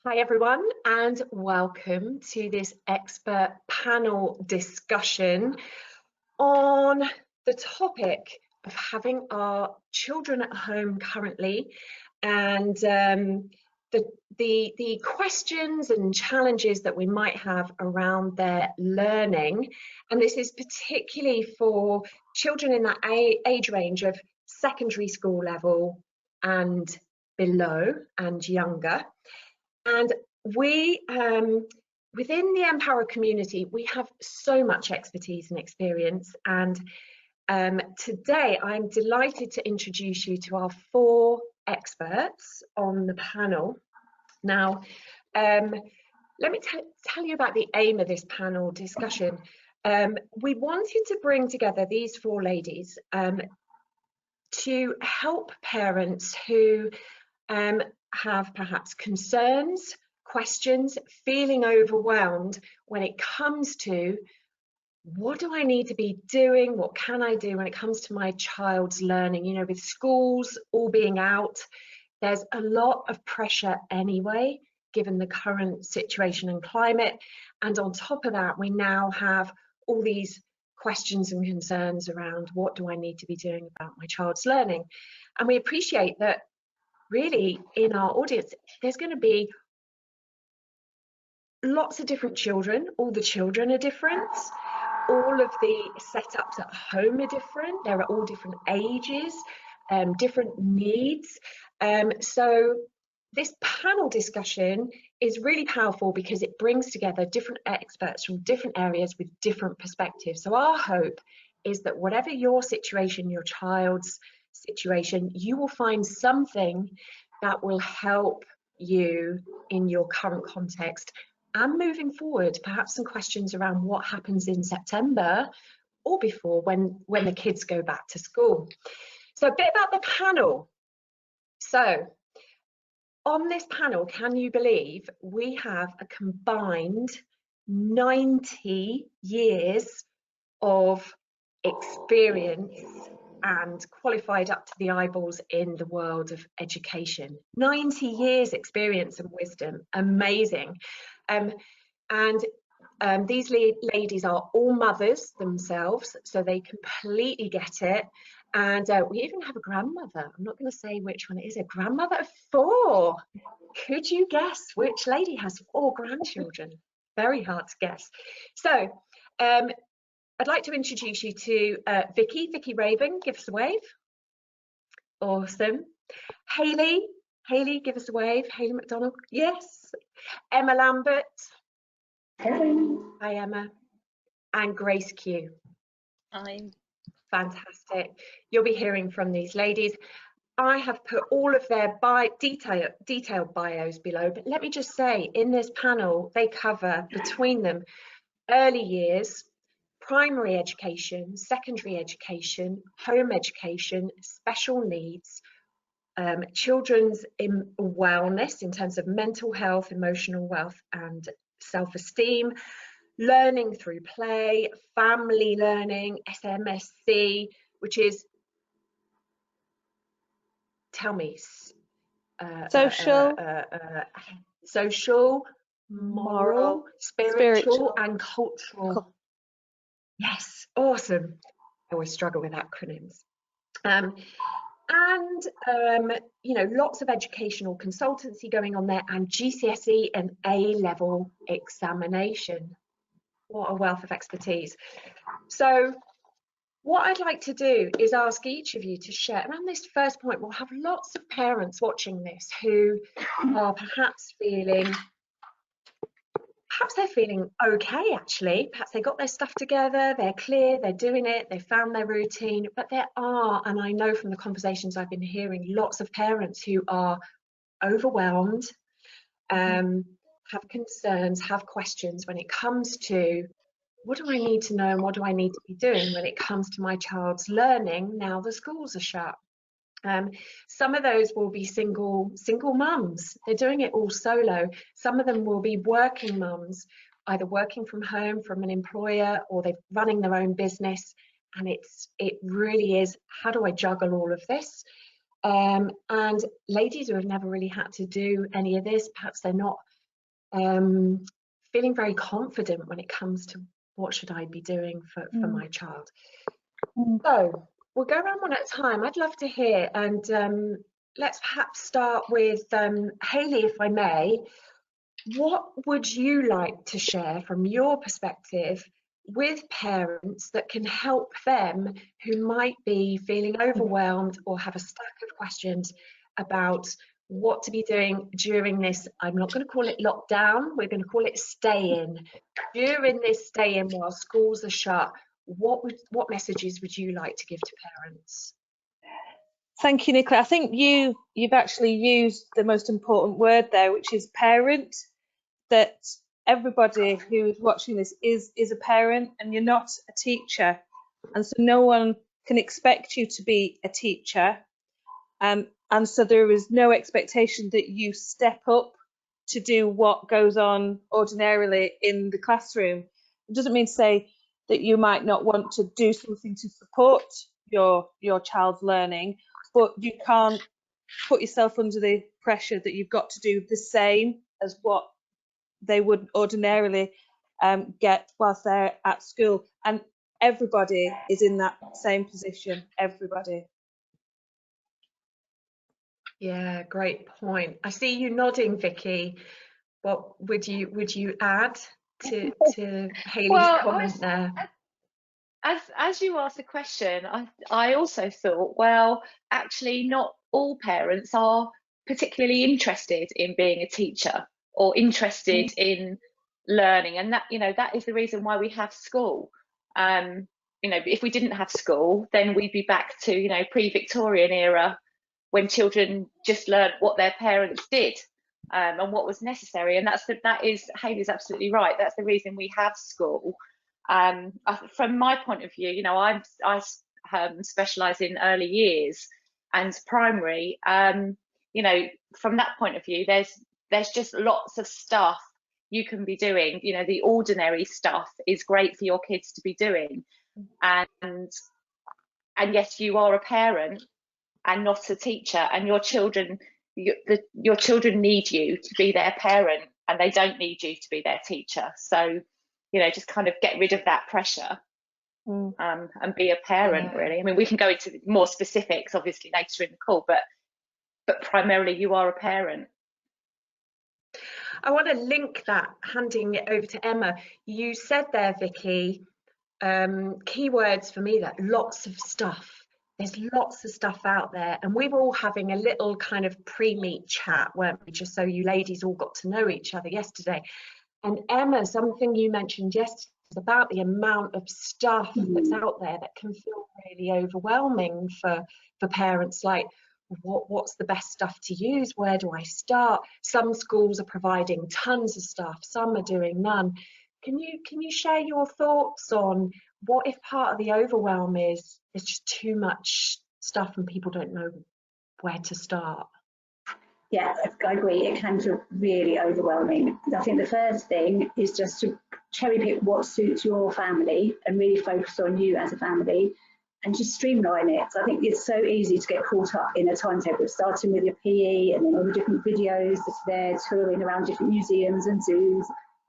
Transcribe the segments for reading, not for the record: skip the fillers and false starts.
Hi everyone, and welcome to this expert panel discussion on the topic of having our children at home currently, and the questions and challenges that we might have around their learning. And this is particularly for children in that age range of secondary school level and below and younger. And we, within the Empower community, we have so much expertise and experience. And today I'm delighted to introduce you to our 4 experts on the panel. Now, let me tell you about the aim of this panel discussion. We wanted to bring together these 4 ladies to help parents who have perhaps concerns, questions, feeling overwhelmed when it comes to what do I need to be doing, what can I do when it comes to my child's learning. You know, with schools all being out, there's a lot of pressure anyway, given the current situation and climate. And on top of that, we now have all these questions and concerns around what do I need to be doing about my child's learning. And we appreciate that really in our audience there's going to be lots of different children. All the children are different, all of the setups at home are different, there are all different ages, different needs. So this panel discussion is really powerful because it brings together different experts from different areas with different perspectives. So our hope is that whatever your situation, your child's situation, you will find something that will help you in your current context and moving forward. Perhaps some questions around what happens in September or before when the kids go back to school. So a bit about the panel. So on this panel, can you believe we have a combined 90 years of experience and qualified up to the eyeballs in the world of education. 90 years experience and wisdom, amazing. These ladies are all mothers themselves, so they completely get it. And we even have a grandmother. I'm not going to say which one it is. A grandmother of 4. Could you guess which lady has 4 grandchildren? Very hard to guess. So I'd like to introduce you to Vicki Raven. Give us a wave. Awesome. Hayley, give us a wave. Hayley McDonnell. Yes. Emma Lambert. Hello. Hi, Emma. And Grace Q. Hi. Fantastic. You'll be hearing from these ladies. I have put all of their detailed bios below, but let me just say, in this panel, they cover between them early years, primary education, secondary education, home education, special needs, children's wellness in terms of mental health, emotional wealth and self-esteem, learning through play, family learning, SMSC, which is, tell me, social, moral, spiritual and cultural. Yes, awesome. I always struggle with acronyms. You know, lots of educational consultancy going on there, and GCSE and A-level examination. What a wealth of expertise. So what I'd like to do is ask each of you to share. Around this first point, we'll have lots of parents watching this who are perhaps they're feeling okay, actually. Perhaps they got their stuff together, they're clear, they're doing it, they found their routine. But there are, and I know from the conversations I've been hearing, lots of parents who are overwhelmed, have concerns, have questions when it comes to what do I need to know and what do I need to be doing when it comes to my child's learning now the schools are shut. Some of those will be single mums. They're doing it all solo. Some of them will be working mums, either working from home from an employer or they're running their own business. And it really is, how do I juggle all of this? And ladies who have never really had to do any of this, perhaps they're not feeling very confident when it comes to what should I be doing for my child. So we'll go around one at a time. I'd love to hear, and let's perhaps start with Hayley, if I may. What would you like to share from your perspective with parents that can help them who might be feeling overwhelmed or have a stack of questions about what to be doing during this, I'm not going to call it lockdown, we're going to call it stay in. During this stay in while schools are shut, what messages would you like to give to parents? Thank you, Nicola. I think you've actually used the most important word there, which is parent. That everybody who is watching this is a parent, and you're not a teacher, and so no one can expect you to be a teacher, and so there is no expectation that you step up to do what goes on ordinarily in the classroom. It doesn't mean to say that you might not want to do something to support your child's learning, but you can't put yourself under the pressure that you've got to do the same as what they would ordinarily get whilst they're at school. And everybody is in that same position, everybody. Yeah, great point. I see you nodding, Vicki. What would you add to Hayley's comment there? As you asked the question, I also thought, well, actually not all parents are particularly interested in being a teacher or interested in learning, and that, you know, that is the reason why we have school. You know, if we didn't have school, then we'd be back to, you know, pre-Victorian era, when children just learned what their parents did and what was necessary. And that is Hayley's absolutely right. That's the reason we have school. From my point of view, you know, I specialise in early years and primary. You know, from that point of view, there's just lots of stuff you can be doing. You know, the ordinary stuff is great for your kids to be doing, and yes, you are a parent and not a teacher, and your children need you to be their parent, and they don't need you to be their teacher. So, you know, just kind of get rid of that pressure and be a parent, really. I mean, we can go into more specifics obviously later in the call, but primarily you are a parent. I want to link that, handing it over to Emma. You said there, Vicki, keywords for me, that lots of stuff. There's lots of stuff out there, and we were all having a little kind of pre-meet chat, weren't we, just so you ladies all got to know each other yesterday. And Emma, something you mentioned yesterday was about the amount of stuff that's out there that can feel really overwhelming for parents, like what's the best stuff to use, where do I start? Some schools are providing tons of stuff, some are doing none. Can you share your thoughts on what if part of the overwhelm is there's just too much stuff and people don't know where to start? Yeah, I agree. It can feel really overwhelming. I think the first thing is just to cherry pick what suits your family and really focus on you as a family and just streamline it. So I think it's so easy to get caught up in a timetable, starting with your PE and then all the different videos that are there, touring around different museums and zoos,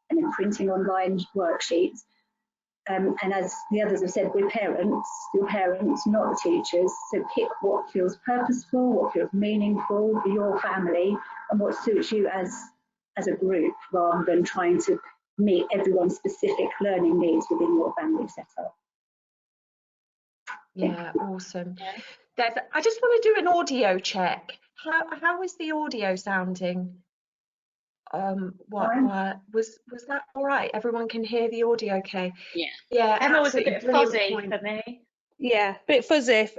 and then printing online worksheets. And as the others have said, we're parents, you're parents, not the teachers. So pick what feels purposeful, what feels meaningful for your family, and what suits you as a group, rather than trying to meet everyone's specific learning needs within your family setup. Yeah, awesome. I just want to do an audio check. How is the audio sounding? Was that all right? Everyone can hear the audio okay? Yeah, Emma was a bit fuzzy for me. Yeah, a bit fuzzy,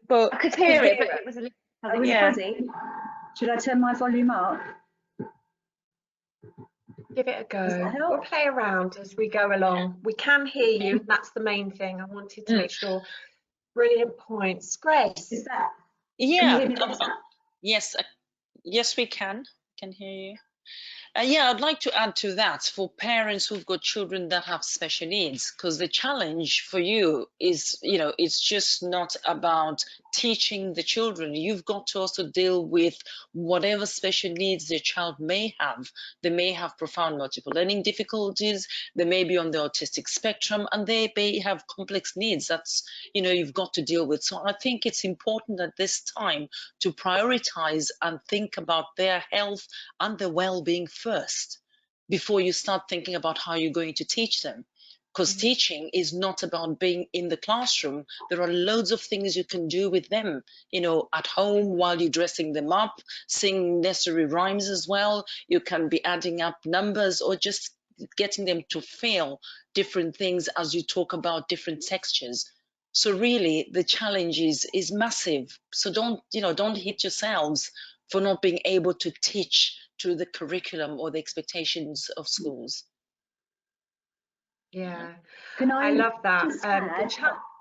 but I could hear it, but it was a little fuzzy. Was it fuzzy? Should I turn my volume up? Give it a go. We'll play around as we go along. We can hear you. That's the main thing. I wanted to make sure. Brilliant points. Grace. Is that? Yeah. Yes, we can hear you. Yeah, I'd like to add to that for parents who've got children that have special needs, because the challenge for you is, it's just not about teaching the children. You've got to also deal with whatever special needs the child may have. They may have profound multiple learning difficulties, they may be on the autistic spectrum, and they may have complex needs that's, you've got to deal with. So I think it's important at this time to prioritize and think about their health and their well-being first before you start thinking about how you're going to teach them. Because teaching is not about being in the classroom. There are loads of things you can do with them, at home while you're dressing them up, sing nursery rhymes as well. You can be adding up numbers or just getting them to feel different things as you talk about different textures. So really the challenge is massive. So don't hit yourselves for not being able to teach to the curriculum or the expectations of schools. Yeah, Can I love that. just add,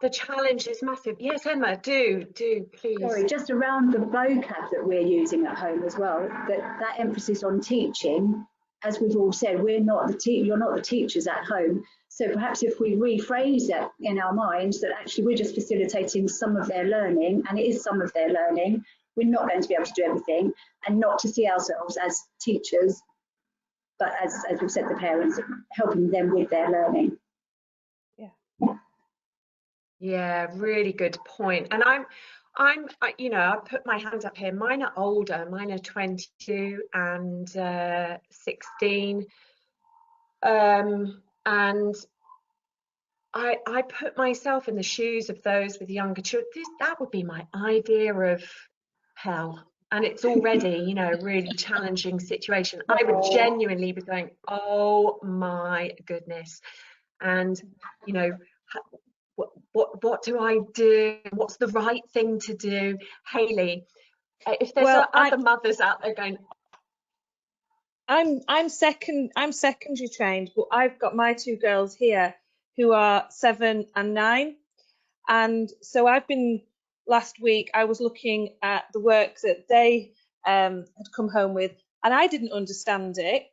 The challenge is massive. Yes, Emma, do please. sorry, just around the vocab that we're using at home as well, that emphasis on teaching, as we've all said, you're not the teachers at home. So perhaps if we rephrase that in our minds, that actually we're just facilitating some of their learning, and it is some of their learning, we're not going to be able to do everything, and not to see ourselves as teachers, but as we've said, the parents, helping them with their learning. Yeah, really good point. And I put my hand up here. Mine are older. Mine are 22 and 16. And I put myself in the shoes of those with younger children. That would be my idea of hell. And it's already, really challenging situation. I would genuinely be going, oh my goodness. And, what do I do? What's the right thing to do? Hayley, if there's other mothers out there going, I'm secondary trained, but I've got my two girls here who are 7 and 9, and so last week I was looking at the work that they had come home with, and I didn't understand it.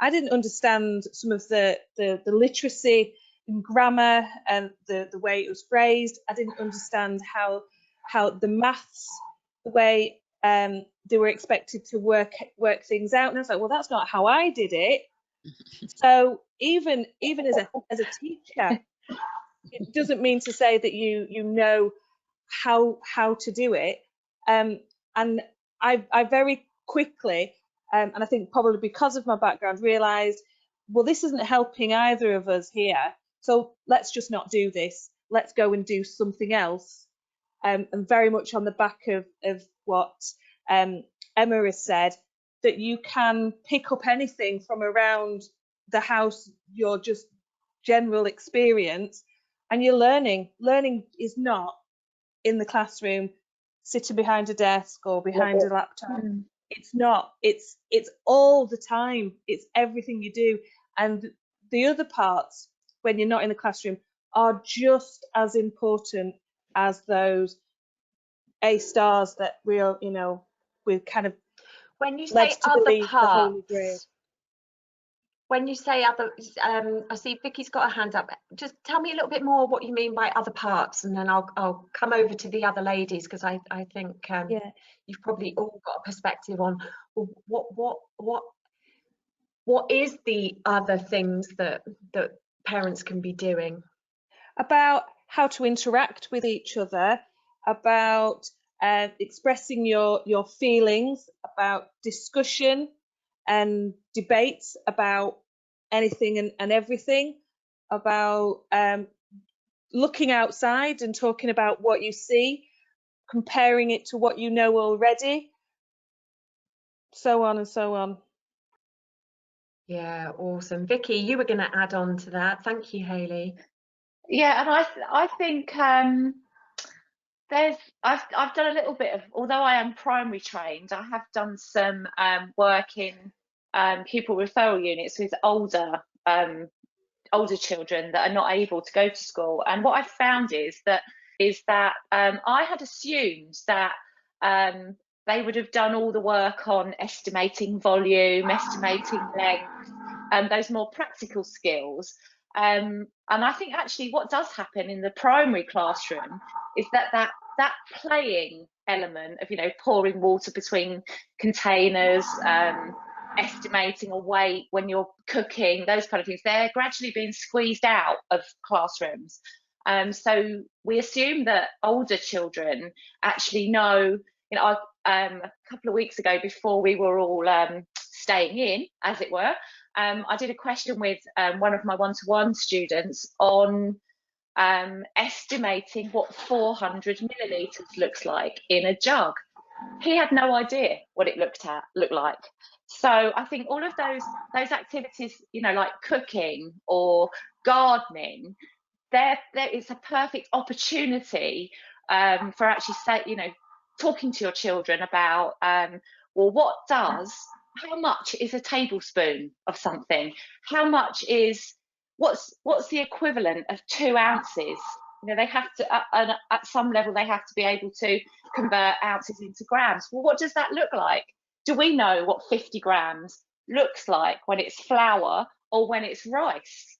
I didn't understand some of the literacy and grammar and the way it was phrased. I didn't understand how the maths, the way they were expected to work things out, and I was like, well, that's not how I did it. So even as a teacher, it doesn't mean to say that you know how to do it. And I very quickly, and I think probably because of my background, realised, well, this isn't helping either of us here. So let's just not do this. Let's go and do something else. And very much on the back of what Emma has said, that you can pick up anything from around the house, your just general experience, and you're learning. Learning is not in the classroom, sitting behind a desk or behind a laptop. It's not. It's all the time. It's everything you do. And the other parts, when you're not in the classroom, are just as important as those A stars that we're kind of when you say led to other believe the Holy Grail. parts, when you say other, I see Vicky's got a hand up. Just tell me a little bit more what you mean by other parts, and then I'll come over to the other ladies, because I think you've probably all got a perspective on what is the other things that parents can be doing. About how to interact with each other, about expressing your feelings, about discussion and debates about anything and everything, about looking outside and talking about what you see, comparing it to what you know already, so on and so on. Yeah, awesome. Vicky, you were going to add on to that. Thank you, Hayley. Yeah, and I think I've done a little bit of, although I am primary trained, I have done some work in pupil referral units with older children that are not able to go to school. And what I've found is that I had assumed that they would have done all the work on estimating volume, estimating length, and those more practical skills. And I think actually what does happen in the primary classroom is that playing element of, you know, pouring water between containers, estimating a weight when you're cooking, those kind of things, they're gradually being squeezed out of classrooms. So we assume that older children actually know, you know, a couple of weeks ago, before we were all staying in, as it were, I did a question with one of my one-to-one students on estimating what 400 millilitres looks like in a jug. He had no idea what it looked like. So I think all of those activities, you know, like cooking or gardening, it's a perfect opportunity for actually talking to your children about well, how much is a tablespoon of something? How much is what's the equivalent of 2 ounces? You know, they have to at some level they have to be able to convert ounces into grams. Well, what does that look like? Do we know what 50 grams looks like when it's flour or when it's rice?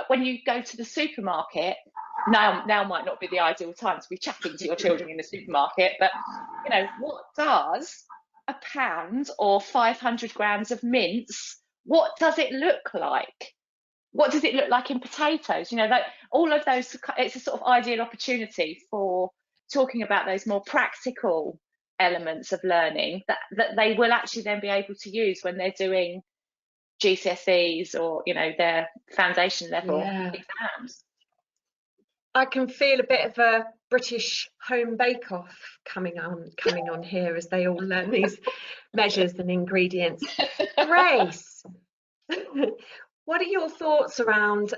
When you go to the supermarket, now might not be the ideal time to be chatting to your children in the supermarket, but you know, what does a pound or 500 grams of mince, what does it look like? What does it look like in potatoes? You know, that all of those, it's a sort of ideal opportunity for talking about those more practical elements of learning that they will actually then be able to use when they're doing GCSEs or, you know, their foundation level exams. I can feel a bit of a British home bake-off coming on here as they all learn these measures and ingredients. Grace, what are your thoughts around,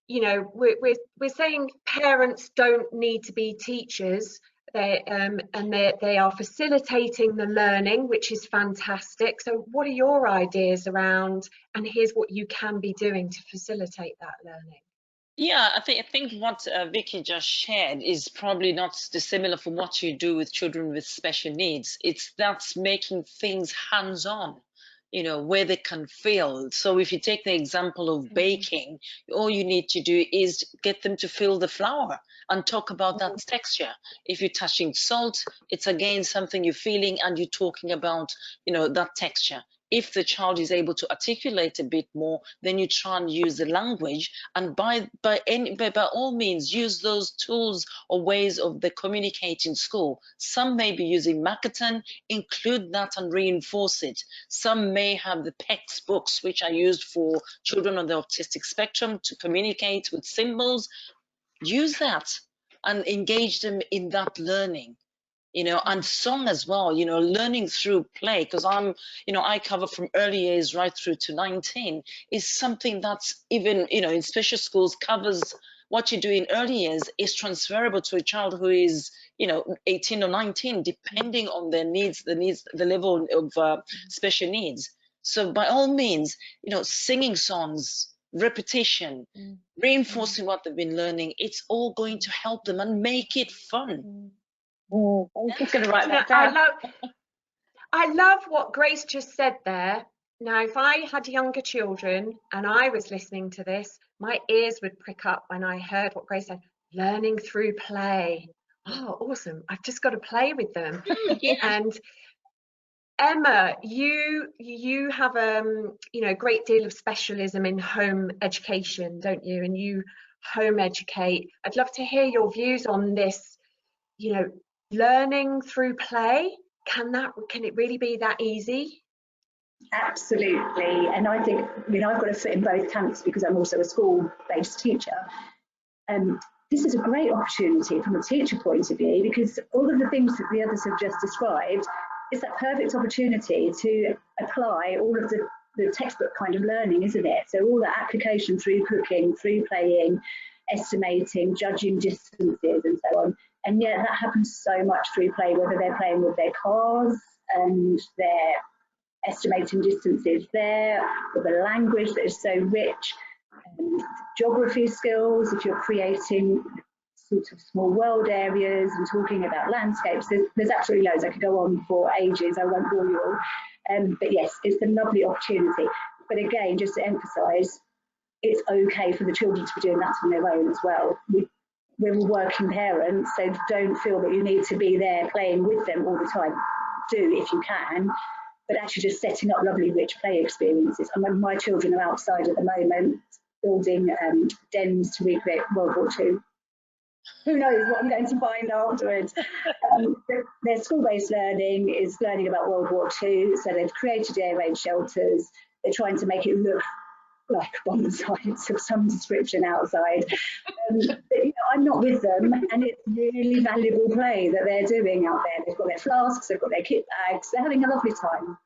you know, we're saying parents don't need to be teachers, they are facilitating the learning, which is fantastic. So what are your ideas around, and here's what you can be doing to facilitate that learning? Yeah, I think what Vicki just shared is probably not dissimilar from what you do with children with special needs. That's making things hands-on, you know, where they can feel. So if you take the example of baking, all you need to do is get them to feel the flour and talk about that texture. If you're touching salt, it's again something you're feeling and you're talking about, you know, that texture. If the child is able to articulate a bit more, then you try and use the language, and by all means use those tools or ways of the communicate in school. Some may be using Makaton, include that and reinforce it. Some may have the PECS books, which are used for children on the autistic spectrum to communicate with symbols. Use that and engage them in that learning. You know, and song as well, you know, learning through play, because I cover from early years right through to 19, is something that's even, you know, in special schools covers what you do in early years is transferable to a child who is, you know, 18 or 19, depending on their needs, the level of special needs. So by all means, you know, singing songs, repetition, reinforcing what they've been learning, it's all going to help them and make it fun. I'm just going to write that down. I love what Grace just said there. Now, if I had younger children and I was listening to this, my ears would prick up when I heard what Grace said, learning through play. Oh, awesome. I've just got to play with them. And Emma, you have you know, a great deal of specialism in home education, don't you? And you home educate. I'd love to hear your views on this, you know, learning through play. Can it really be that easy? Absolutely. And I think, you know, I've got a foot in both camps because I'm also a school-based teacher. This is a great opportunity from a teacher point of view, because all of the things that the others have just described is that perfect opportunity to apply all of the textbook kind of learning, isn't it? So all that application through cooking, through playing, estimating, judging distances and so on. And yet that happens so much through play, whether they're playing with their cars and they're estimating distances there, or the language that is so rich, geography skills, if you're creating sorts of small world areas and talking about landscapes. There's absolutely loads. I could go on for ages. I won't bore you all. But yes, it's a lovely opportunity. But again, just to emphasise, it's okay for the children to be doing that on their own as well. We're all working parents, so don't feel that you need to be there playing with them all the time. Do if you can, but actually just setting up lovely rich play experiences. I mean, my children are outside at the moment building dens to recreate World War II. Who knows what I'm going to find afterwards. Their school-based learning is learning about World War II, so they've created air raid shelters. They're trying to make it look like bomb sites of some description outside. But, you know, I'm not with them, and it's really valuable play that they're doing out there. They've got their flasks, they've got their kit bags, they're having a lovely time.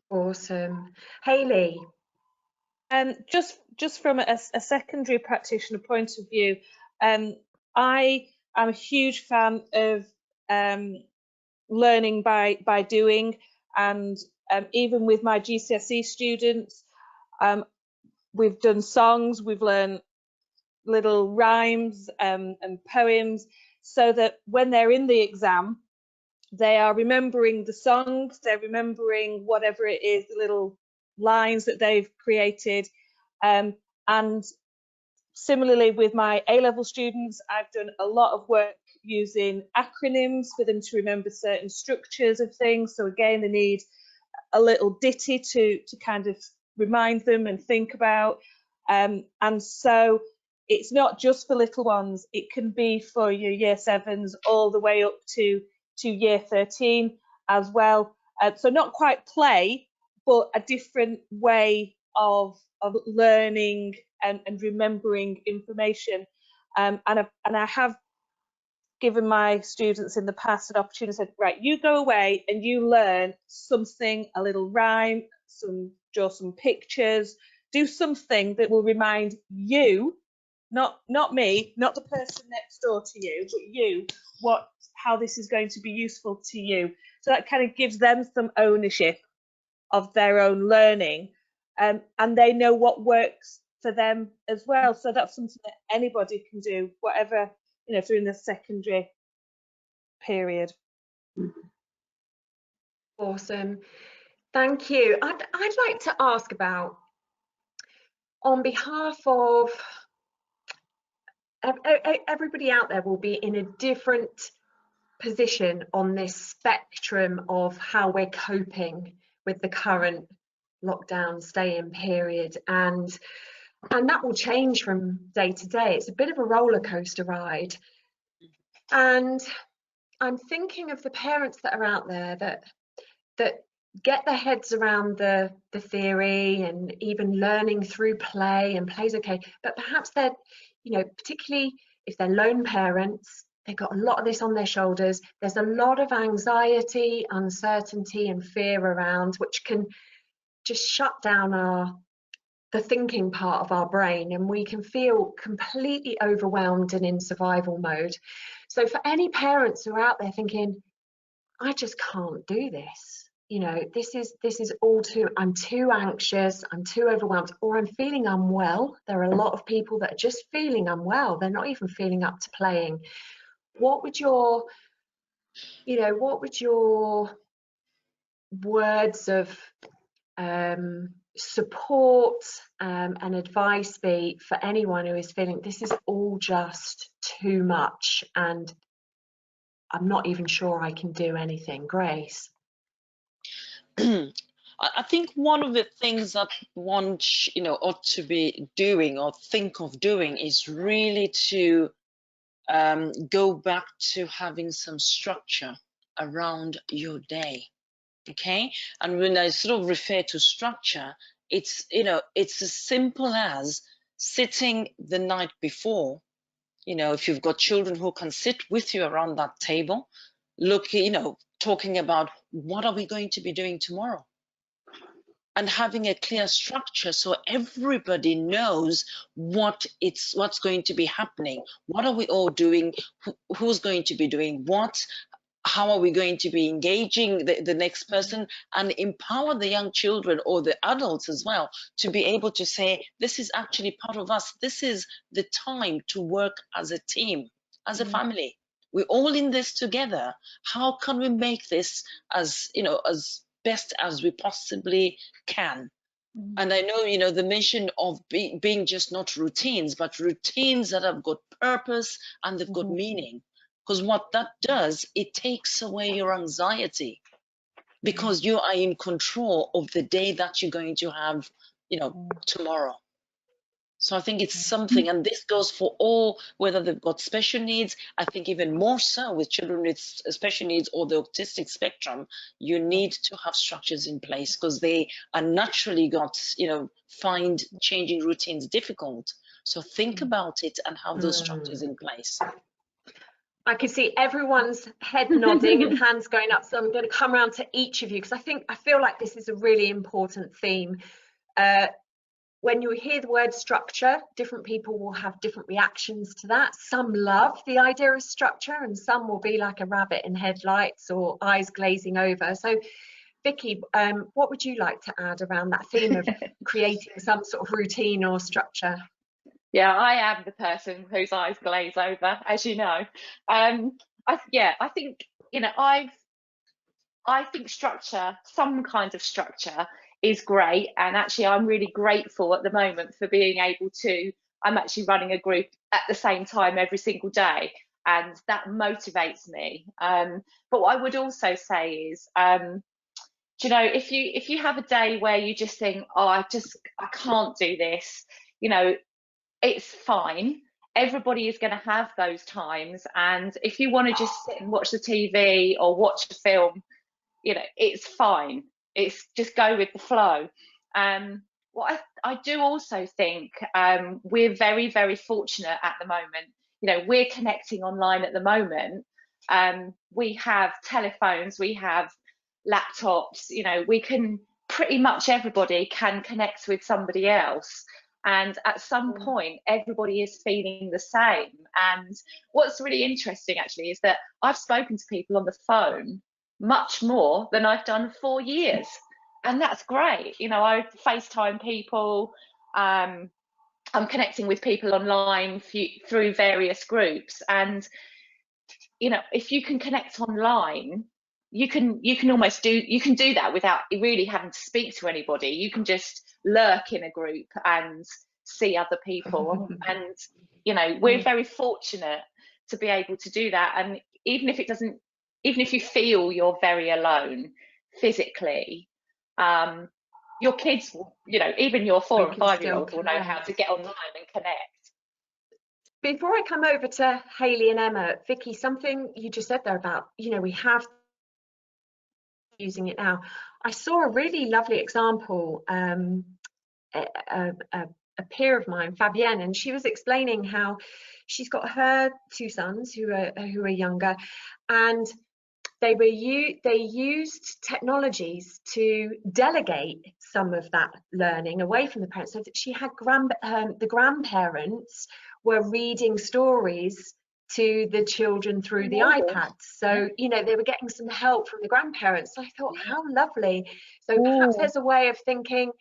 Awesome. Hayley? Just from a secondary practitioner point of view, I am a huge fan of learning by doing, and even with my GCSE students, we've done songs, we've learned little rhymes and poems, so that when they're in the exam, they are remembering the songs, they're remembering whatever it is, the little lines that they've created. And similarly with my A-level students, I've done a lot of work using acronyms for them to remember certain structures of things. So again, they need a little ditty to kind of remind them and think about. And so it's not just for little ones, it can be for your year 7s all the way up to year 13 as well. So not quite play, but a different way of learning and remembering information. And I have given my students in the past an opportunity, said, right, you go away and you learn something, a little rhyme, draw some pictures, do something that will remind you, not me, not the person next door to you, but you, how this is going to be useful to you. So that kind of gives them some ownership of their own learning, and they know what works for them as well. So that's something that anybody can do, whatever, you know, if they're in the secondary period. Awesome. Thank you. I'd like to ask about, on behalf of everybody out there will be in a different position on this spectrum of how we're coping with the current lockdown stay-in period, and that will change from day to day. It's a bit of a roller coaster ride, and I'm thinking of the parents that are out there that get their heads around the theory and even learning through play, and play's okay, but perhaps they're, you know, particularly if they're lone parents, they've got a lot of this on their shoulders. There's a lot of anxiety, uncertainty and fear around, which can just shut down the thinking part of our brain, and we can feel completely overwhelmed and in survival mode. So for any parents who are out there thinking, I just can't do this, you know, this is all too, I'm too anxious, I'm too overwhelmed, or I'm feeling unwell. There are a lot of people that are just feeling unwell, they're not even feeling up to playing. What would your words of support and advice be for anyone who is feeling this is all just too much and I'm not even sure I can do anything? Grace? I think one of the things that one, you know, ought to be doing or think of doing is really to go back to having some structure around your day. Okay, and when I sort of refer to structure, it's, you know, it's as simple as sitting the night before. You know, if you've got children who can sit with you around that table, you know, talking about what are we going to be doing tomorrow, and having a clear structure so everybody knows what's going to be happening. What are we all doing? Who's going to be doing what? how are we going to be engaging the next person, and empower the young children or the adults as well to be able to say, this is actually part of us. This is the time to work as a team, as a family. We're all in this together. How can we make this as, as best as we possibly can? And I know, the mission of being just not routines, but routines that have got purpose and they've got meaning. Because what that does, it takes away your anxiety, because you are in control of the day that you're going to have, tomorrow. So I think it's something, and this goes for all, whether they've got special needs. I think even more so with children with special needs or the autistic spectrum, you need to have structures in place, because they are naturally find changing routines difficult. So think about it and have those structures in place. I can see everyone's head nodding and hands going up, so I'm going to come around to each of you, because I feel like this is a really important theme. When you hear the word structure, different people will have different reactions to that. Some love the idea of structure, and some will be like a rabbit in headlights or eyes glazing over. So Vicki, what would you like to add around that theme of creating some sort of routine or structure? Yeah, I am the person whose eyes glaze over, as you know. I think, I think structure, some kind of structure is great. And actually, I'm really grateful at the moment for being able to, I'm actually running a group at the same time every single day. And that motivates me. But what I would also say is, if you have a day where you just think, oh, I can't do this, it's fine. Everybody is going to have those times. And if you want to just sit and watch the TV or watch a film, it's fine. It's just go with the flow. What I do also think, we're very, very fortunate at the moment. We're connecting online at the moment. We have telephones, we have laptops, we can, pretty much everybody can connect with somebody else. And at some point, everybody is feeling the same. And what's really interesting, actually, is that I've spoken to people on the phone much more than I've done for years. And that's great. I FaceTime people. I'm connecting with people online through various groups. And, if you can connect online, you can do that without really having to speak to anybody. You can just lurk in a group and see other people. And we're very fortunate to be able to do that. And even if you feel you're very alone physically, your kids will, even your 4 and 5-year-old will know how to get online and connect. Before I come over to Hayley and Emma, Vicki, something you just said there about, we have using it now. I saw a really lovely example, a peer of mine, Fabienne, and she was explaining how she's got her 2 sons who are younger, and they used technologies to delegate some of that learning away from the parents, so that she had the grandparents were reading stories to the children through the iPads. So, they were getting some help from the grandparents. So I thought, how lovely. So perhaps there's a way of thinking,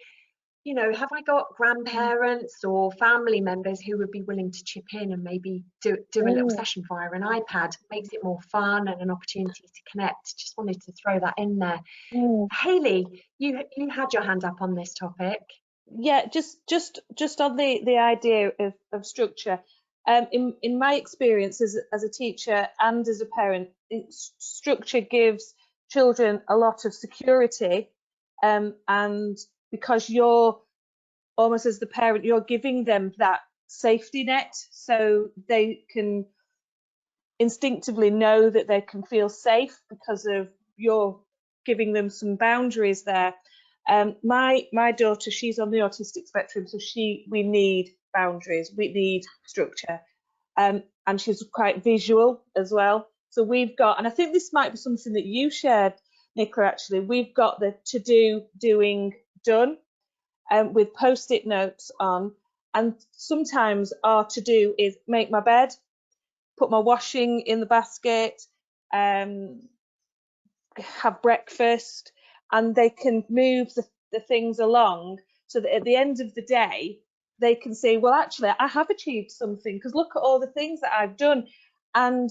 have I got grandparents or family members who would be willing to chip in and maybe do a little session via an iPad? Makes it more fun and an opportunity to connect. Just wanted to throw that in there. Hayley, you had your hand up on this topic. Yeah, just on the idea of structure. In my experience as a teacher and as a parent, structure gives children a lot of security, and because you're almost, as the parent, you're giving them that safety net, so they can instinctively know that they can feel safe because of you're giving them some boundaries there. My daughter, she's on the autistic spectrum, so we need boundaries, we need structure, and she's quite visual as well. So we've got, and I think this might be something that you shared, Nicola, actually, we've got the to-do, doing, done, with post-it notes on, and sometimes our to-do is make my bed, put my washing in the basket, have breakfast, and they can move the things along so that at the end of the day they can say, well, actually I have achieved something, because look at all the things that I've done. And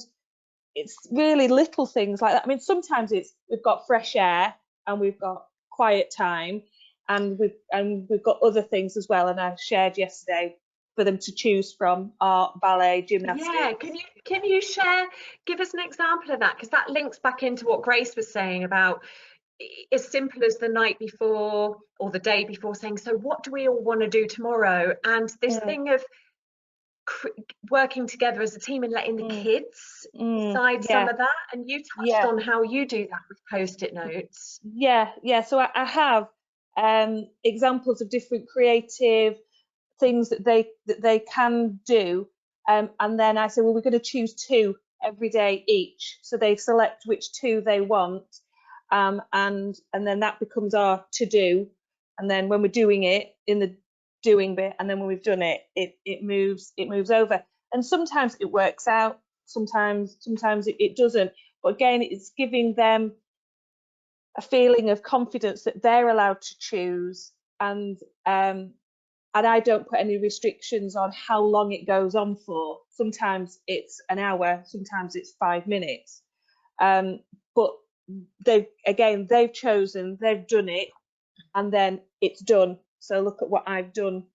it's really little things like that. I mean, sometimes we've got fresh air and we've got quiet time, and we've got other things as well. And I shared yesterday for them to choose from: art, ballet, gymnastics. Yeah, can you give us an example of that, because that links back into what Grace was saying about as simple as the night before or the day before saying, so what do we all want to do tomorrow? And this thing of working together as a team and letting the kids decide some of that. And you touched on how you do that with post-it notes. Yeah. So I have examples of different creative things that they can do, and then I say, well, we're going to choose 2 every day each, so they select which 2 they want, and then that becomes our to do. And then when we're doing it in the doing bit, and then when we've done it, it moves over. And sometimes it works out, sometimes it doesn't. But again, it's giving them a feeling of confidence that they're allowed to choose, and I don't put any restrictions on how long it goes on for. Sometimes it's an hour, sometimes it's 5 minutes. But they've chosen, they've done it, and then it's done. So look at what I've done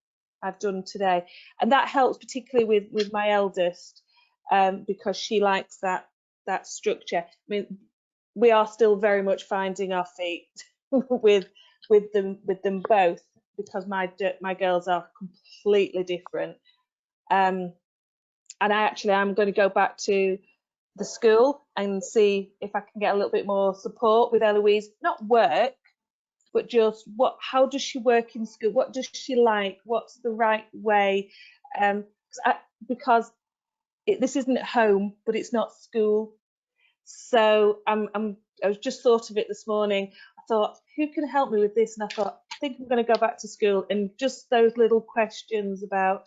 today. And that helps particularly with my eldest, because she likes that structure. I mean, we are still very much finding our feet with them both, because my girls are completely different. And I'm going to go back to the school and see if I can get a little bit more support with Eloise. Not work, but just how does she work in school? What does she like? What's the right way? Because this isn't home, but it's not school. So I was just thought of it this morning. I thought, who can help me with this? And I thought, I think I'm going to go back to school, and just those little questions about,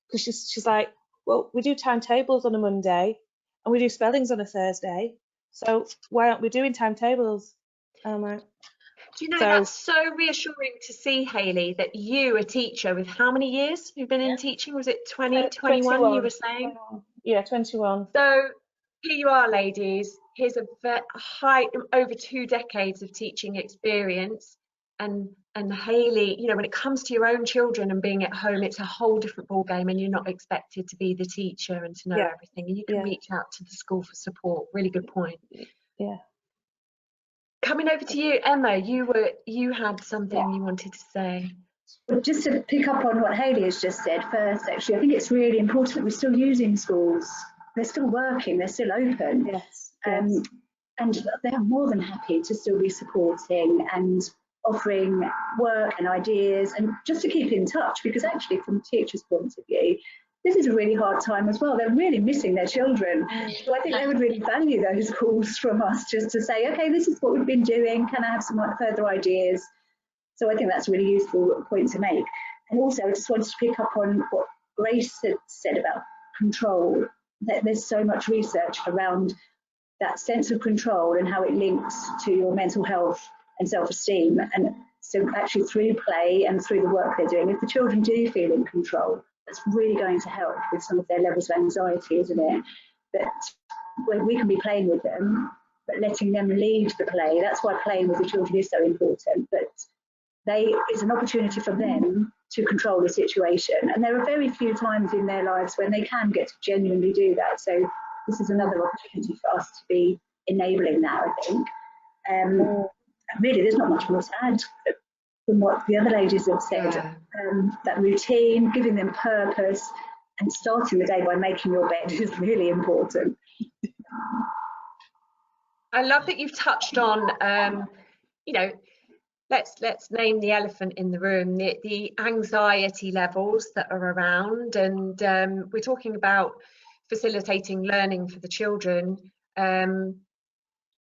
because she's like, well, we do timetables on a Monday and we do spellings on a Thursday, so why aren't we doing timetables? I'm like, do you know, that's so reassuring to see, Hayley, that you, a teacher with how many years you've been in teaching? Was it 20, 21 you were saying? 21. Yeah, 21. So here you are, ladies. Here's a over 2 decades of teaching experience. And Hayley, you know, when it comes to your own children and being at home, it's a whole different ballgame, and you're not expected to be the teacher and to know everything. And you can reach out to the school for support. Really good point. Yeah. Coming over to you, Emma, you had something you wanted to say. Well, just to pick up on what Hayley has just said first, actually, I think it's really important that we're still using schools. They're still working, they're still open. Yes. And they're more than happy to still be supporting and offering work and ideas, and just to keep in touch, because actually from a teacher's point of view, this is a really hard time as well. They're really missing their children. So I think they would really value those calls from us, just to say, okay, this is what we've been doing. Can I have some further ideas? So I think that's a really useful point to make. And also, I just wanted to pick up on what Grace had said about control, that there's so much research around that sense of control and how it links to your mental health and self-esteem. And so actually through play and through the work they're doing, if the children do feel in control, that's really going to help with some of their levels of anxiety, isn't it? That we can be playing with them, but letting them lead the play. That's why playing with the children is so important. But it's an opportunity for them to control the situation. And there are very few times in their lives when they can get to genuinely do that. So this is another opportunity for us to be enabling that, I think. Really, there's not much more to add from what the other ladies have said. That routine, giving them purpose, and starting the day by making your bed is really important. I love that you've touched on, you know, let's name the elephant in the room, the anxiety levels that are around. And we're talking about facilitating learning for the children.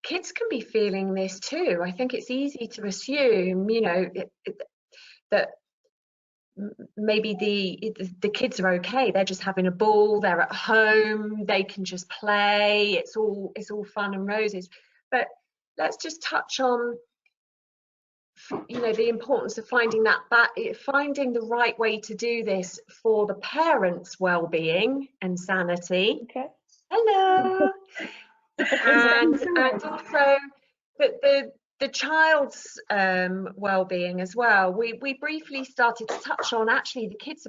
Kids can be feeling this too. I think it's easy to assume, you know, that maybe the kids are okay, they're just having a ball, they're at home, they can just play, it's all fun and roses. But let's just touch on, you know, the importance of finding finding the right way to do this for the parents' well-being and sanity. Okay. Hello. and also the child's well-being as well. We briefly started to touch on, actually the kids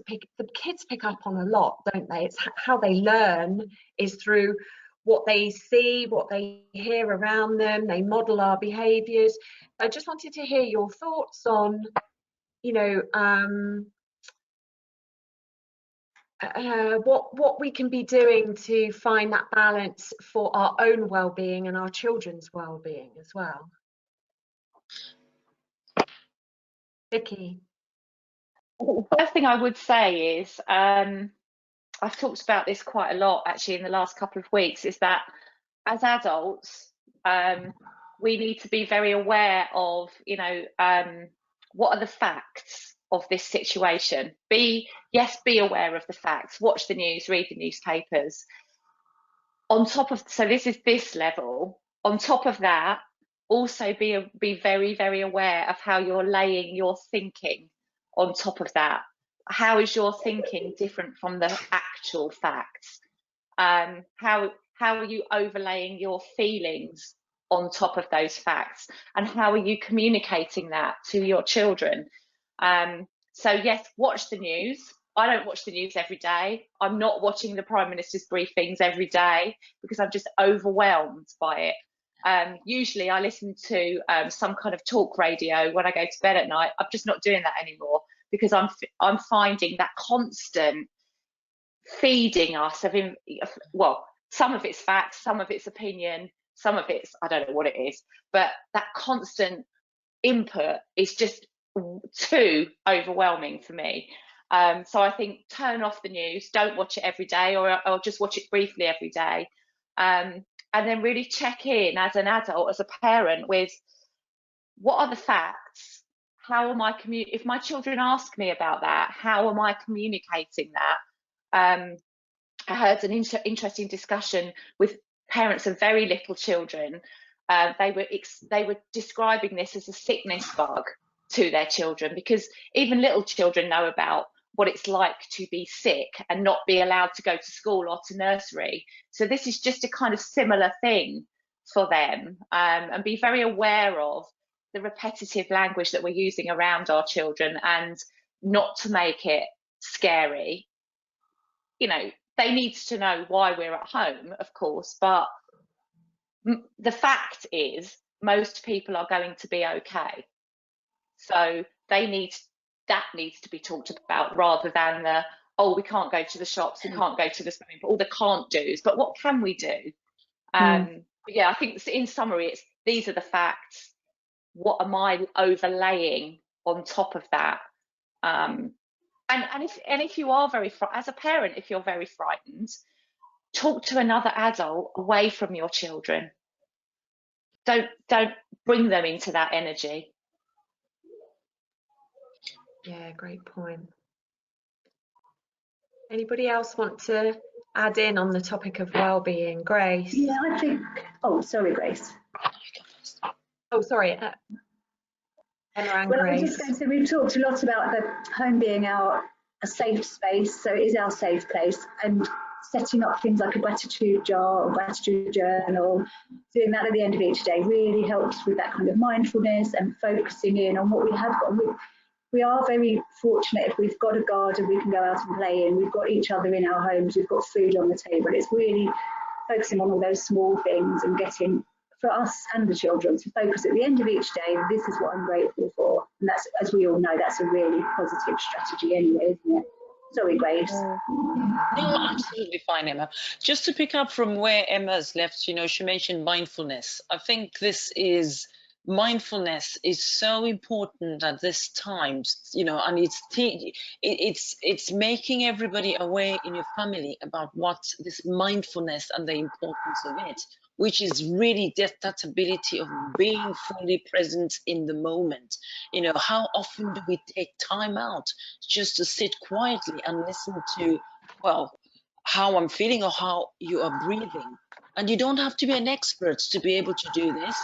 pick up on a lot, don't they? It's how they learn is through what they see, what they hear around them. They model our behaviours. I just wanted to hear your thoughts on, you know, what we can be doing to find that balance for our own well-being and our children's well-being as well. Vicki. The first thing I would say is, I've talked about this quite a lot actually in the last couple of weeks, is that as adults, we need to be very aware of, you know, what are the facts of this situation. Be aware of the facts, watch the news, read the newspapers. On top of, so this is this level. On top of that, also be very, very aware of how you're laying your thinking on top of that. How is your thinking different from the actual facts? How are you overlaying your feelings on top of those facts? And how are you communicating that to your children? So yes, watch the news. I don't watch the news every day. I'm not watching the Prime Minister's briefings every day because I'm just overwhelmed by it. Usually I listen to some kind of talk radio when I go to bed at night. I'm just not doing that anymore because I'm finding that constant feeding us of, well, some of it's facts, some of it's opinion, some of it's, I don't know what it is, but that constant input is just too overwhelming for me. So I think turn off the news, don't watch it every day, or just watch it briefly every day. And then really check in as an adult, as a parent, with what are the facts? How am I if my children ask me about that, how am I communicating that? I heard an interesting discussion with parents of very little children. They were describing this as a sickness bug to their children, because even little children know about what it's like to be sick and not be allowed to go to school or to nursery. So this is just a kind of similar thing for them, and be very aware of the repetitive language that we're using around our children, and not to make it scary. You know, they need to know why we're at home, of course, but the fact is most people are going to be okay. So that needs to be talked about, rather than the, oh, we can't go to the shops, we can't go to the swimming pool, all the can't do's, but what can we do? But yeah, I think in summary, it's these are the facts. What am I overlaying on top of that? And if you are as a parent, if you're very frightened, talk to another adult away from your children. Don't bring them into that energy. Yeah, great point. Anybody else want to add in on the topic of well-being? Grace? Yeah, I think, oh, sorry, Grace. Oh, sorry. Emma and Well, Grace. I was just going to say, we've talked a lot about the home being a safe space, so it is our safe place, and setting up things like a gratitude jar or gratitude journal, doing that at the end of each day really helps with that kind of mindfulness and focusing in on what we have got. We are very fortunate if we've got a garden we can go out and play in, we've got each other in our homes, we've got food on the table. It's really focusing on all those small things and getting, for us and the children, to focus at the end of each day, this is what I'm grateful for. And that's, as we all know, that's a really positive strategy anyway, isn't it? Sorry, Grace. No, absolutely fine, Emma. Just to pick up from where Emma's left, you know, she mentioned mindfulness. I think mindfulness is so important at this time, you know, and it's making everybody aware in your family about what this mindfulness and the importance of it. which is really that ability of being fully present in the moment. You know, how often do we take time out just to sit quietly and listen to, well, how I'm feeling or how you are breathing? And you don't have to be an expert to be able to do this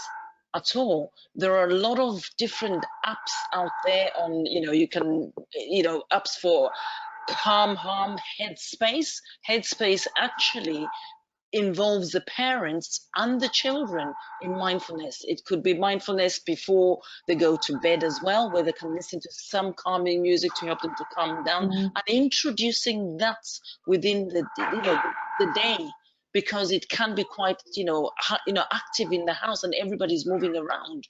at all. There are a lot of different apps out there on, you know, you can, you know, apps for calm, Headspace. Headspace actually involves the parents and the children in mindfulness. It could be mindfulness before they go to bed as well, where they can listen to some calming music to help them to calm down, and introducing that within the, you know, the day, because it can be quite, you know, active in the house and everybody's moving around.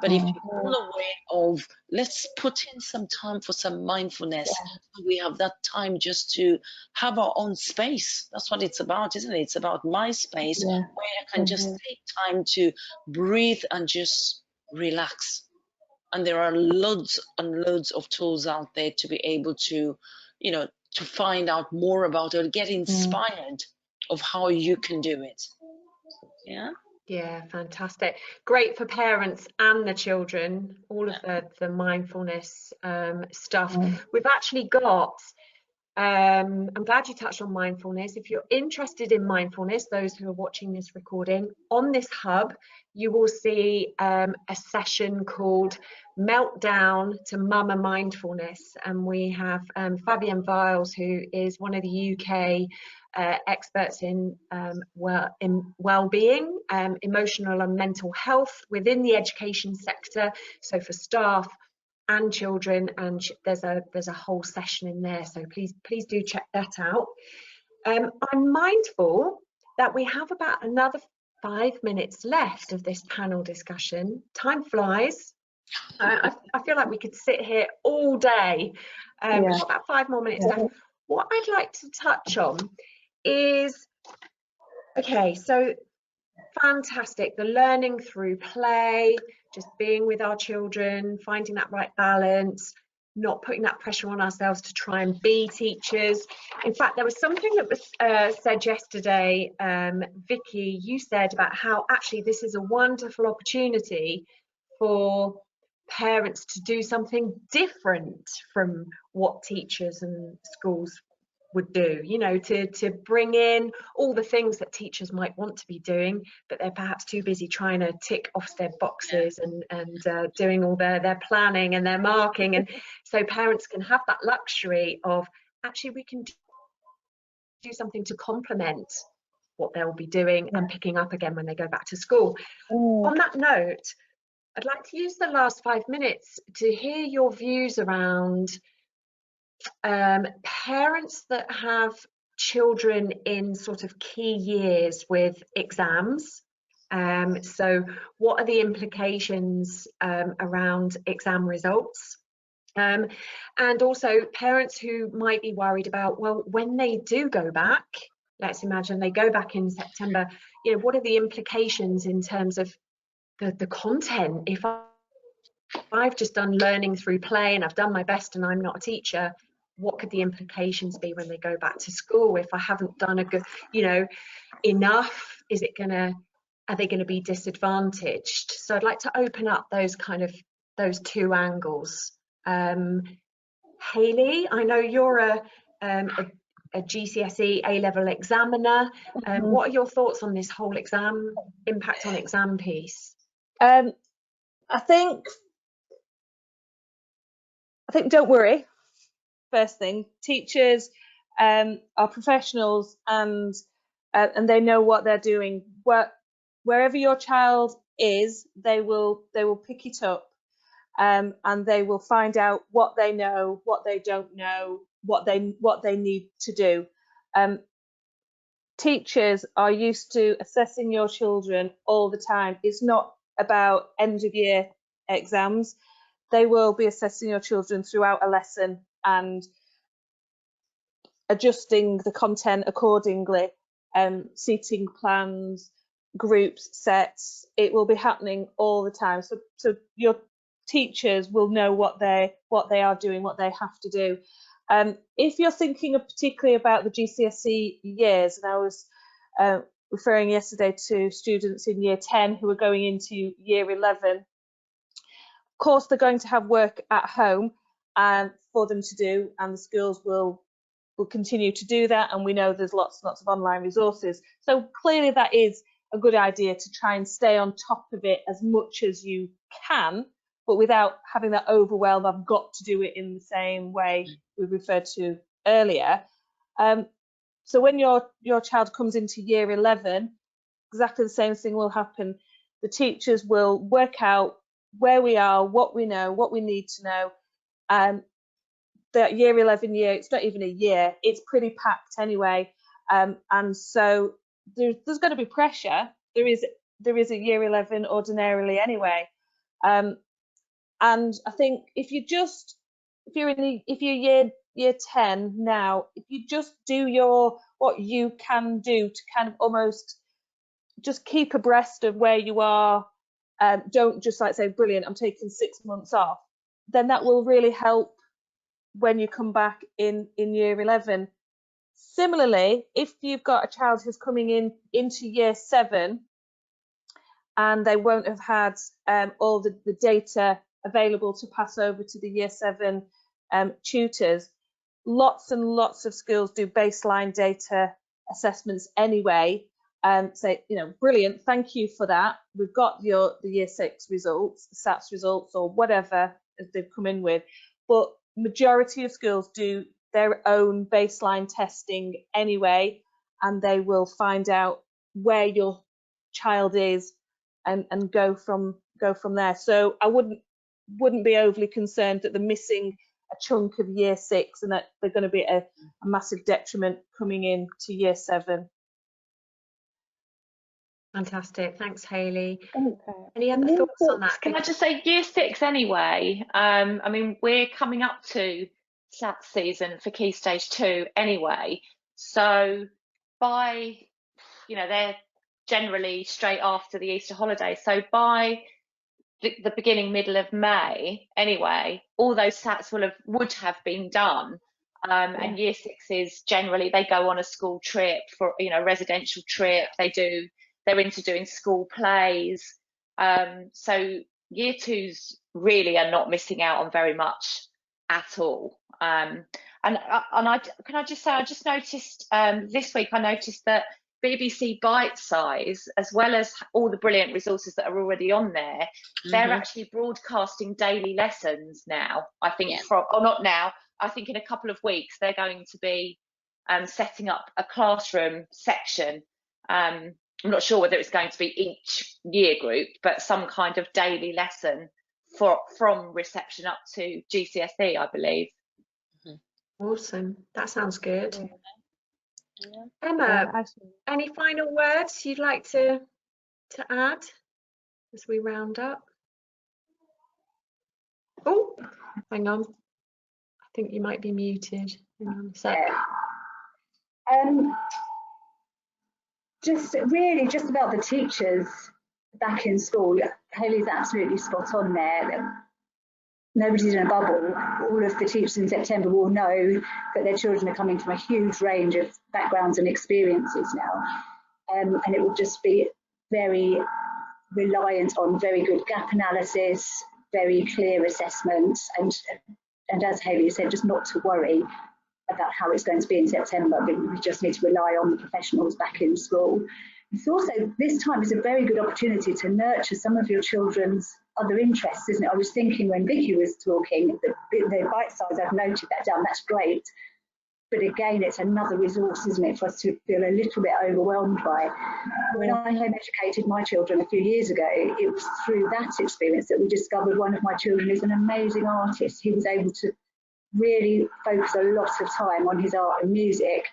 But if you're all aware of, let's put in some time for some mindfulness, so we have that time just to have our own space. That's what it's about, isn't it? It's about my space, where I can just take time to breathe and just relax. And there are loads and loads of tools out there to be able to, you know, to find out more about it, get inspired of how you can do it. Yeah. Yeah, fantastic. Great for parents and the children, all of the mindfulness stuff. We've actually got, I'm glad you touched on mindfulness. If you're interested in mindfulness, those who are watching this recording, on this hub, you will see a session called Meltdown to Mama Mindfulness. And we have Fabienne Viles, who is one of the UK experts in well-being, emotional and mental health within the education sector, so for staff and children, and there's a whole session in there, so please do check that out. I'm mindful that we have about another 5 minutes left of this panel discussion. Time flies. I feel like we could sit here all day. We've got about 5 more minutes left. What I'd like to touch on is, okay, so fantastic, the learning through play, just being with our children, finding that right balance, not putting that pressure on ourselves to try and be teachers. In fact, there was something that was said yesterday, Vicki, you said about how actually this is a wonderful opportunity for parents to do something different from what teachers and schools would do, you know, to bring in all the things that teachers might want to be doing, but they're perhaps too busy trying to tick off their boxes and doing all their planning and their marking. And so parents can have that luxury of, actually, we can do something to complement what they'll be doing and picking up again when they go back to school. On that note, I'd like to use the last 5 minutes to hear your views around parents that have children in sort of key years with exams. So what are the implications around exam results? And also parents who might be worried about, well, when they do go back, let's imagine they go back in September, you know, what are the implications in terms of the content? If I've just done learning through play and I've done my best and I'm not a teacher, what could the implications be when they go back to school if I haven't done a good, you know, enough? Is it gonna, are they going to be disadvantaged? So I'd like to open up those two angles. Hayley, I know you're a GCSE A-level examiner. What are your thoughts on this whole exam impact on exam piece? I think don't worry. First thing, teachers are professionals, and they know what they're doing. Wherever your child is, they will pick it up, and they will find out what they know, what they don't know, what they need to do. Teachers are used to assessing your children all the time. It's not about end of year exams. They will be assessing your children throughout a lesson and adjusting the content accordingly, seating plans, groups, sets. It will be happening all the time. So your teachers will know what they are doing, what they have to do. If you're thinking particularly about the GCSE years, and I was referring yesterday to students in year 10 who are going into year 11. Of course, they're going to have work at home for them to do, and the schools will continue to do that, and we know there's lots and lots of online resources. So clearly that is a good idea to try and stay on top of it as much as you can, but without having that overwhelm, I've got to do it in the same way we referred to earlier. So when your child comes into year 11, exactly the same thing will happen. The teachers will work out where we are, what we know, what we need to know. That year 11 year, it's not even a year, it's pretty packed anyway. And so there's going to be pressure. There is a year 11 ordinarily anyway. And I think if you're year 10 now, if you just do what you can do to kind of almost just keep abreast of where you are, don't just like say, brilliant, I'm taking 6 months off, then that will really help when you come back in year 11. Similarly, if you've got a child who's coming into year 7 and they won't have had all the data available to pass over to the year 7 tutors, lots and lots of schools do baseline data assessments anyway, say, brilliant, thank you for that, we've got the year 6 results, the SATs results or whatever they've come in with, but majority of schools do their own baseline testing anyway, and they will find out where your child is and go from there. So I wouldn't be overly concerned that they're missing a chunk of year 6 and that they're going to be a massive detriment coming in to year 7. Fantastic, thanks Hayley. Okay. Any other thoughts on that? Can I just say year 6 anyway, I mean we're coming up to SAT season for Key Stage 2 anyway, so by they're generally straight after the Easter holiday, so by the beginning middle of May anyway, all those SATs would have been done. And year 6s generally they go on a school trip for residential trip, they're into doing school plays, so year 2s really are not missing out on very much at all. And can I just say, I just noticed this week, I noticed that BBC Bite Size, as well as all the brilliant resources that are already on there, they're actually broadcasting daily lessons now. I think not now, I think in a couple of weeks they're going to be setting up a classroom section. I'm not sure whether it's going to be each year group, but some kind of daily lesson from reception up to GCSE, I believe. Awesome, that sounds good. Yeah. Emma, any final words you'd like to add as we round up? Oh, hang on, I think you might be muted. Hang on a sec. Just about the teachers back in school, Hayley's absolutely spot on there. Nobody's in a bubble. All of the teachers in September will know that their children are coming from a huge range of backgrounds and experiences now. And it will just be very reliant on very good gap analysis, very clear assessments, and as Hayley said, just not to worry about how it's going to be in September. We just need to rely on the professionals back in school. It's also, this time is a very good opportunity to nurture some of your children's other interests, isn't it? I was thinking when Vicki was talking, the bite size, I've noted that down, that's great. But again, it's another resource, isn't it, for us to feel a little bit overwhelmed by. When I home educated my children a few years ago, it was through that experience that we discovered one of my children is an amazing artist. He was able to really focus a lot of time on his art and music.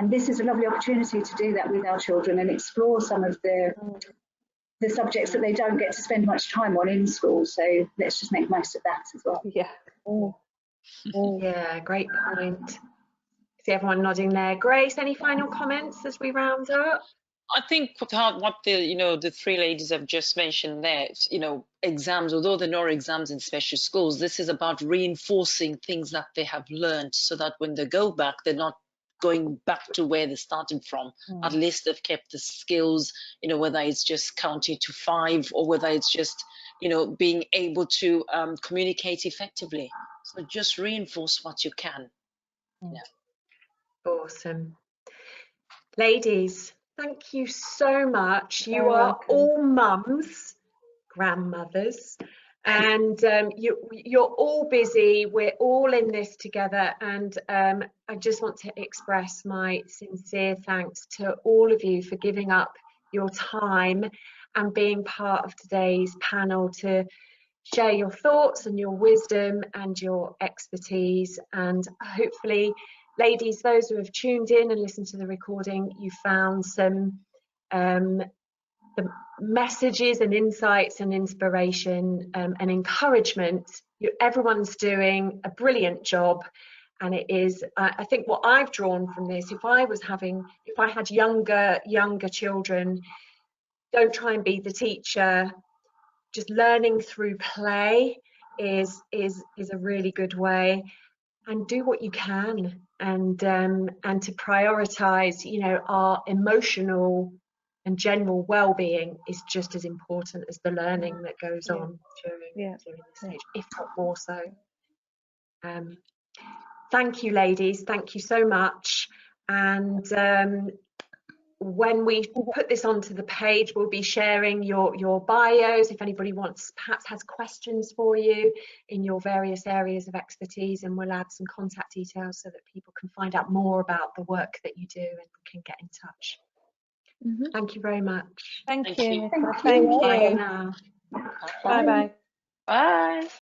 And this is a lovely opportunity to do that with our children and explore some of the subjects that they don't get to spend much time on in school. So let's just make most of that as well. Yeah. Yeah, great point. See everyone nodding there. Grace, any final comments as we round up? I think what the three ladies have just mentioned there, exams, although there are no exams in special schools, this is about reinforcing things that they have learned so that when they go back, they're not going back to where they're starting from. At least they've kept the skills, whether it's just counting to 5 or whether it's just, being able to communicate effectively. So just reinforce what you can. Yeah. Awesome. Ladies, thank you so much. You You're are welcome. all mums, grandmothers, and you're all busy. We're all in this together, and I just want to express my sincere thanks to all of you for giving up your time and being part of today's panel to share your thoughts and your wisdom and your expertise. And hopefully, ladies, those who have tuned in and listened to the recording, you found some the messages and insights and inspiration and encouragement. Everyone's doing a brilliant job, and it is, I think what I've drawn from this, if I had younger children, don't try and be the teacher. Just learning through play is a really good way, and do what you can, and to prioritize, our emotional and general well-being is just as important as the learning that goes on during this stage, if not more so. Thank you, ladies, thank you so much. And when we put this onto the page, we'll be sharing your bios if anybody perhaps has questions for you in your various areas of expertise, and we'll add some contact details so that people can find out more about the work that you do and can get in touch. Thank you very much. Thank you, Nicola. Thank you. Thank you. Bye now. Bye bye. Bye.